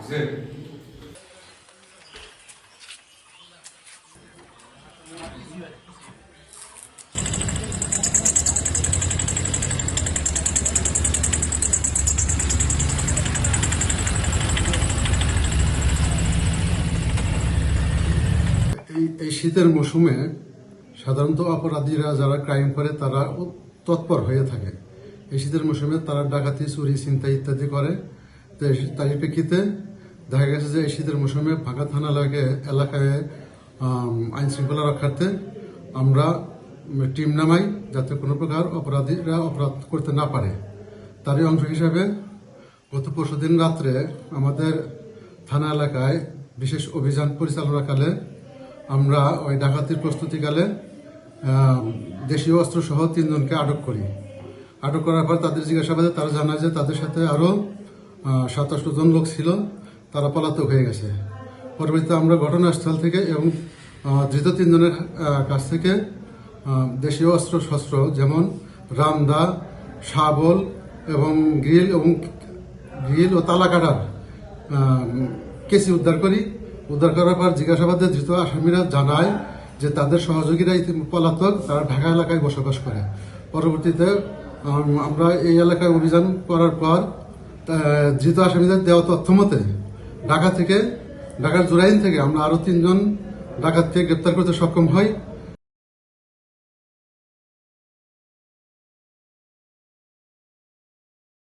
এই শীতের মৌসুমে সাধারণত অপরাধীরা যারা ক্রাইম করে তারা তৎপর হয়ে থাকে। এই শীতের মৌসুমে তারা ডাকাতি, চুরি, ছিনতাই ইত্যাদি করে। তো তারই প্রেক্ষিতে দেখা গেছে যে এই শীতের মৌসুমে ফাঁকা থানা এলাকায় আইন শৃঙ্খলা রক্ষার্থে আমরা টিম নামাই, যাতে কোনো প্রকার অপরাধীরা অপরাধ করতে না পারে। তারই অংশ হিসাবে গত পরশুদিন রাত্রে আমাদের থানা এলাকায় বিশেষ অভিযান পরিচালনাকালে আমরা ওই ডাকাতির প্রস্তুতিকালে দেশীয় অস্ত্র সহ 3 জনকে আটক করি। আটক করার পর তাদের জিজ্ঞাসাবাদে তারা জানায় যে তাদের সাথে আরও 27 জন লোক ছিল, তারা পলাতক হয়ে গেছে। পরবর্তীতে আমরা ঘটনাস্থল থেকে এবং ধৃত 3 জনের কাছ থেকে দেশীয় অস্ত্র শস্ত্র যেমন রামদা, শাবল এবং গ্রিল ও তালা কাটার কেসি উদ্ধার করি। উদ্ধার করার পর জিজ্ঞাসাবাদে ধৃত আসামিরা জানায় যে তাদের সহযোগীরা পলাতক, তারা ঢাকা এলাকায় বসবাস করে। পরবর্তীতে আমরা এই এলাকায় অভিযান করার পর ধৃত আসামিদের দেওয়া তথ্য মতে ঢাকার জুরাইন থেকে আমরা আরও 3 জন ডাকাতকে গ্রেপ্তার করতে সক্ষম হই।